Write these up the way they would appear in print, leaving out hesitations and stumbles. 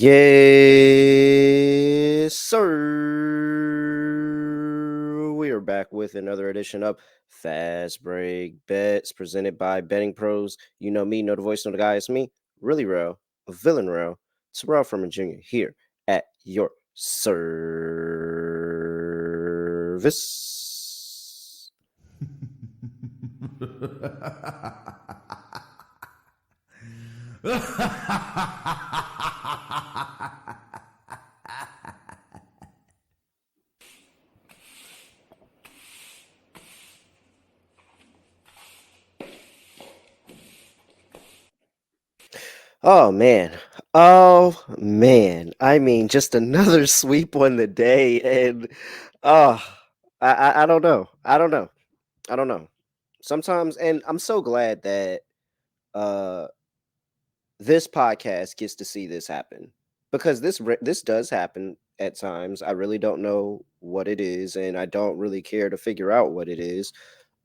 Yes, sir. We are back with another edition of Fast Break Bets presented by Betting Pros. You know me, know the voice, know the guy. It's me, really real, a villain real. Terrell from a Junior here at your service. Oh man. Oh man. I mean, just another sweep on the day. And oh, I don't know. I don't know. I don't know. Sometimes, and I'm so glad that uh this podcast gets to see this happen because this does happen at times. I really don't know what it is, and I don't really care to figure out what it is.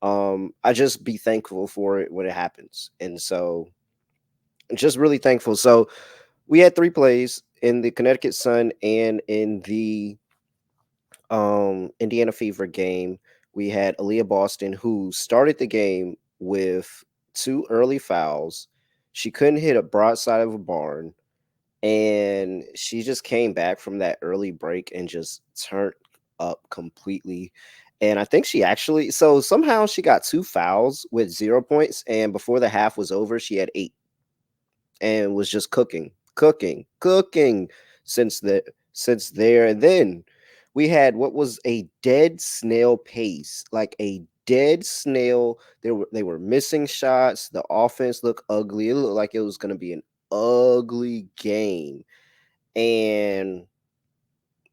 I just be thankful for it when it happens, and so just really thankful. So we had three plays in the Connecticut Sun and in the Indiana Fever game. We had Aaliyah Boston, who started the game with two early fouls. She couldn't hit a broadside of a barn, and she just came back from that early break and just turned up completely. And I think she actually, so somehow she got two fouls with 0 points, and before the half was over, she had eight and was just cooking since there. And then we had what was a dead snail pace, like a dead snail. They were missing shots. The offense looked ugly. It looked like it was going to be an ugly game, and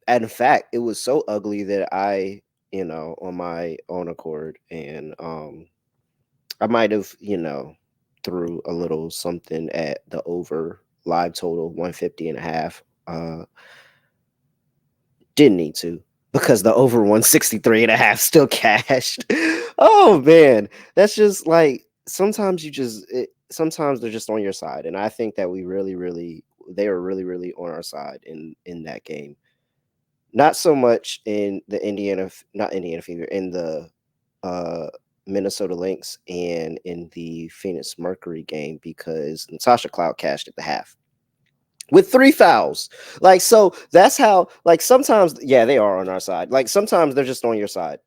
in fact, it was so ugly that on my own accord, and I might have, threw a little something at the over live total 150 and a half. Didn't need to because the over 163 and a half still cashed. Oh man, that's just like sometimes they're just on your side, and I think that they are really on our side in that game. Not so much in the not Indiana Fever, in the uh, Minnesota Lynx and in the Phoenix Mercury game because Natasha Cloud cashed at the half with three fouls. Like, so that's how, like, sometimes, yeah, they are on our side. Like, sometimes they're just on your side.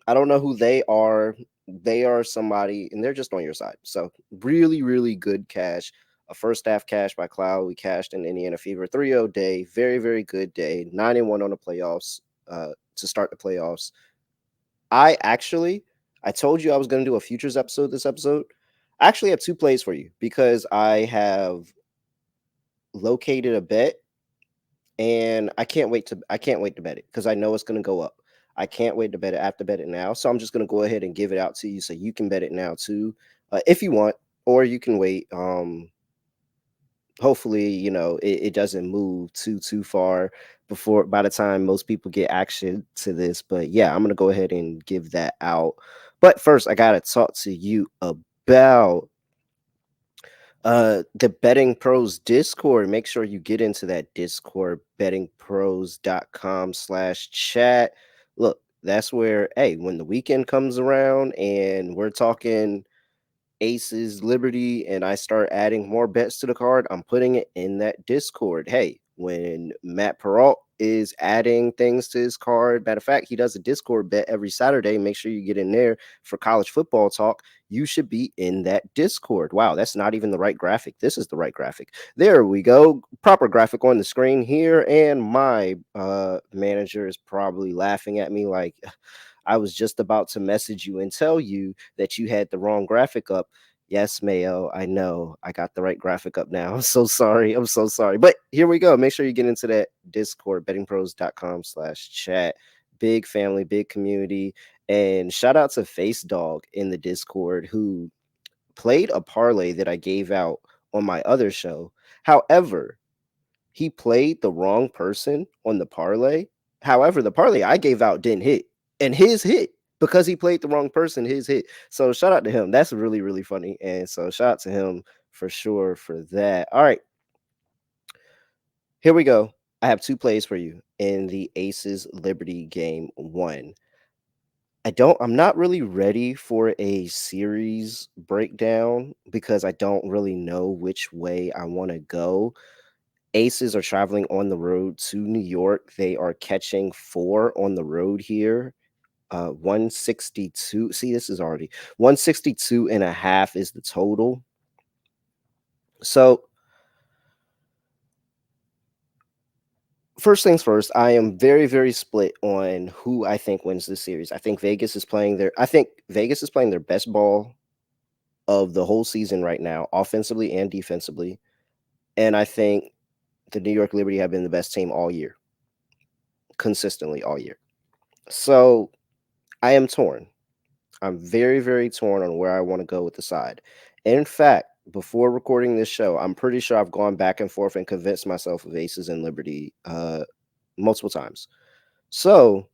I don't know who they are. They are somebody, and they're just on your side. So, really good cash. A first half cash by Cloud. We cashed in Indiana Fever 3-0 day. Very good day. 9-1 on the playoffs to start the playoffs. I told you I was going to do a futures episode this episode. I actually have two plays for you because I have located a bet and I can't wait to bet it because I know it's going to go up. I can't wait to bet it. I have to bet it now. So I'm just going to go ahead and give it out to you so you can bet it now too, if you want, or you can wait. Hopefully, it doesn't move too far before by the time most people get action to this. But yeah, I'm gonna go ahead and give that out. But first, I gotta talk to you about the Betting Pros Discord. Make sure you get into that Discord, bettingpros.com/chat. Look, that's where, hey, when the weekend comes around and we're talking aces, Liberty, and I start adding more bets to the card, I'm putting it in that Discord. Hey, when Matt Peralt is adding things to his card, matter of fact, he does a Discord bet every Saturday. Make sure you get in there for college football talk. You should be in that Discord. Wow, that's not even the right graphic. This is the right graphic. There we go. Proper graphic on the screen here. And my manager is probably laughing at me like, I was just about to message you and tell you that you had the wrong graphic up. Yes, Mayo, I know. I got the right graphic up now. I'm so sorry. I'm so sorry. But here we go. Make sure you get into that Discord, bettingpros.com/chat. Big family, big community. And shout out to Face Dog in the Discord who played a parlay that I gave out on my other show. However, he played the wrong person on the parlay. However, the parlay I gave out didn't hit, and his hit because he played the wrong person. His hit. So shout out to him. That's really funny, and so shout out to him for sure for that. All right, Here we go. I have 2 plays for you in the Aces Liberty game 1. I'm not really ready for a series breakdown because I don't really know which way I wanna go. Aces are traveling on the road to New York. They are catching 4 on the road here. 162. See, this is already 162 and a half is the total. So, first things first, I am very, very split on who I think wins this series. I think Vegas is playing their best ball of the whole season right now, offensively and defensively. And I think the New York Liberty have been the best team all year, consistently all year. So I am torn. I'm very, very torn on where I want to go with the side. In fact, before recording this show, I'm pretty sure I've gone back and forth and convinced myself of Aces and Liberty multiple times. So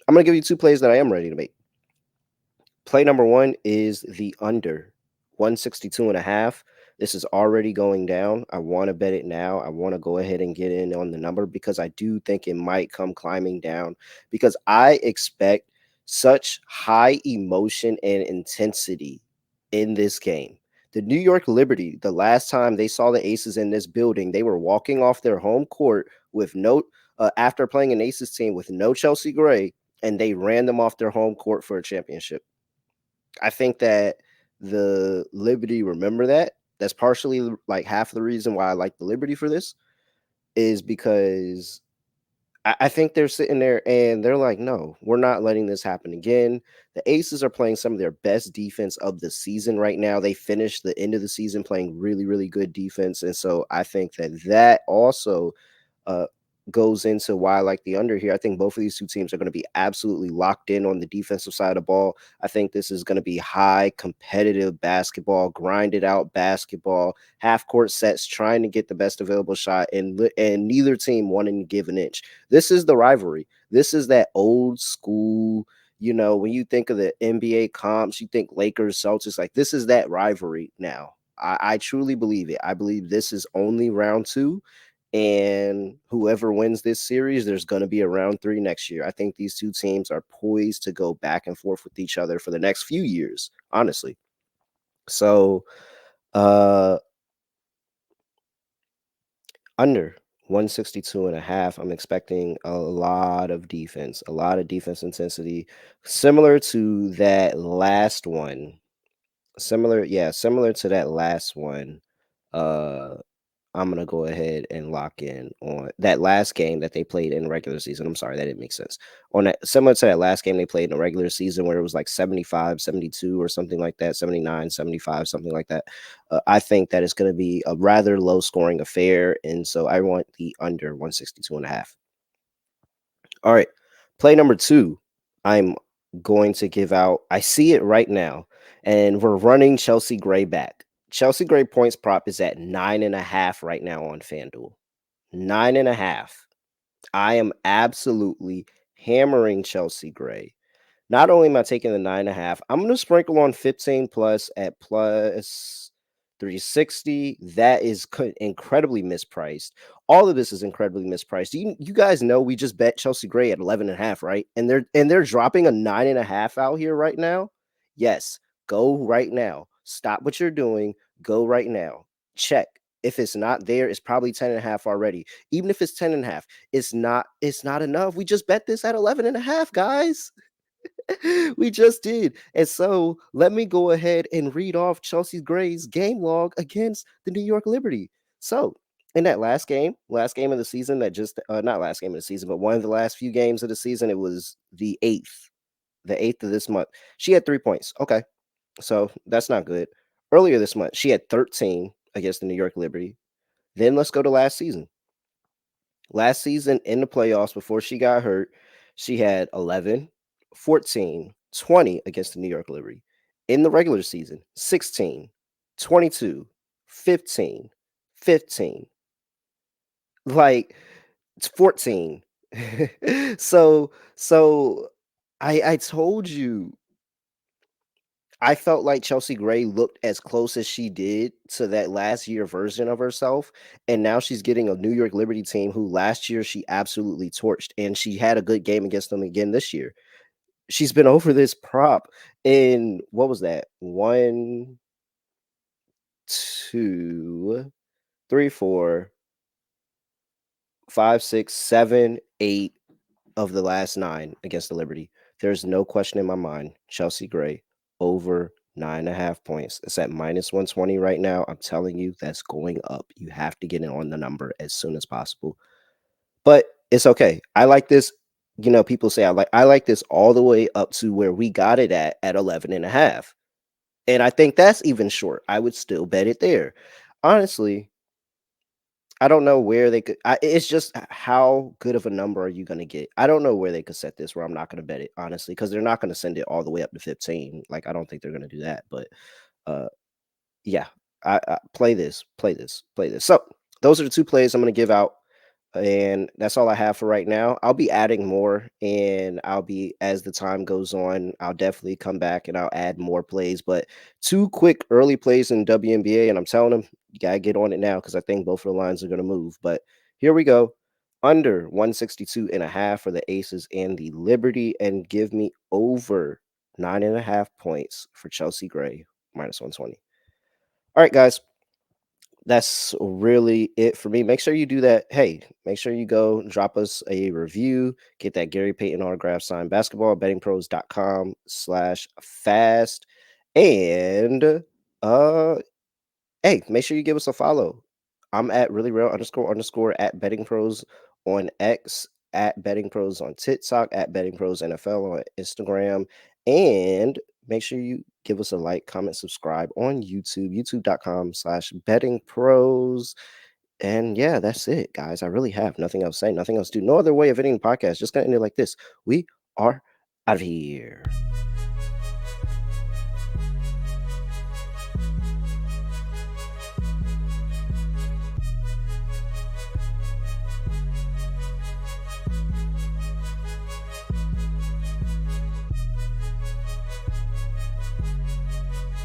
I'm going to give you 2 plays that I am ready to make. Play number 1 is the under 162 and a half. This is already going down. I want to bet it now. I want to go ahead and get in on the number because I do think it might come climbing down because I expect such high emotion and intensity in this game. The New York Liberty, the last time they saw the Aces in this building, they were walking off their home court with after playing an Aces team with no Chelsea Gray, and they ran them off their home court for a championship. I think that the Liberty remember that. That's partially like half the reason why I like the Liberty for this is because I think they're sitting there and they're like, no, we're not letting this happen again. The Aces are playing some of their best defense of the season right now. They finished the end of the season playing really, really good defense. And so I think that also uh, goes into why I like the under here. I think both of these 2 teams are going to be absolutely locked in on the defensive side of the ball. I think this is going to be high competitive basketball, grinded out basketball, half court sets, trying to get the best available shot, and neither team wanting to give an inch. This is the rivalry. This is that old school. When you think of the NBA comps, you think Lakers, Celtics. Like this is that rivalry now. I truly believe it. I believe this is only round 2 and whoever wins this series, there's going to be a round 3 next year. I think these 2 teams are poised to go back and forth with each other for the next few years, honestly. So, uh, under 162 and a half, I'm expecting a lot of defense, a lot of defense intensity, similar to that last one. Similar to that last one. Uh, I'm gonna go ahead and lock in on that last game that they played in regular season. I'm sorry, that didn't make sense. On that, similar to that last game they played in the regular season where it was like 75, 72 or something like that, 79, 75, something like that. I think that it's going to be a rather low scoring affair. And so I want the under 162 and a half. All right. Play number 2. I'm going to give out. I see it right now. And we're running Chelsea Gray back. Chelsea Gray points prop is at 9.5 right now on FanDuel. 9.5. I am absolutely hammering Chelsea Gray. Not only am I taking the 9.5, I'm going to sprinkle on 15 plus at plus 360. That is incredibly mispriced. All of this is incredibly mispriced. You guys know we just bet Chelsea Gray at 11.5, right? And they're dropping a 9.5 out here right now. Yes, go right now. Stop what you're doing. Go right now. Check. If it's not there, it's probably 10.5 already. Even if it's 10.5, it's not enough. We just bet this at 11.5, guys. We just did. And so let me go ahead and read off Chelsea Gray's game log against the New York Liberty. So in that last game of the season, that just not last game of the season, but one of the last few games of the season, it was the eighth of this month. She had 3 points. Okay. So that's not good. Earlier this month, she had 13 against the New York Liberty. Then let's go to last season. Last season in the playoffs before she got hurt, she had 11, 14, 20 against the New York Liberty. In the regular season, 16, 22, 15, 15, like it's 14. so I told you I felt like Chelsea Gray looked as close as she did to that last year version of herself, and now she's getting a New York Liberty team who last year she absolutely torched, and she had a good game against them again this year. She's been over this prop in what was that? 1, 2, 3, 4, 5, 6, 7, 8 of the last 9 against the Liberty. There's no question in my mind. Chelsea Gray over 9.5 points. It's at -120 right now. I'm telling you, that's going up. You have to get in on the number as soon as possible. But it's okay. I like this. People say I like this all the way up to where we got it at 11.5. And I think that's even short. I would still bet it there. Honestly, I don't know where they could. It's just how good of a number are you going to get? I don't know where they could set this where I'm not going to bet it, honestly, because they're not going to send it all the way up to 15. Like, I don't think they're going to do that. But uh, yeah, I play this, play this, play this. So those are the two plays I'm going to give out, and that's all I have for right now. I'll be adding more, and I'll be as the time goes on. I'll definitely come back and I'll add more plays. But two quick early plays in WNBA, and I'm telling them you gotta get on it now because I think both of the lines are going to move. But here we go. Under 162.5 for the Aces and the Liberty, and give me over 9.5 points for Chelsea Gray -120. All right, guys, that's really it for me. Make sure you do that. Hey, make sure you go drop us a review, get that Gary Payton autograph signed basketball, bettingpros.com/fast. And hey, make sure you give us a follow. I'm at really real underscore at betting pros on X, at betting pros on TikTok, at betting pros NFL on Instagram. And make sure you give us a like, comment, subscribe on YouTube, youtube.com/, betting pros. And yeah, that's it, guys. I really have nothing else to say, nothing else to do. No other way of ending the podcast. Just gonna end it like this. We are out of here.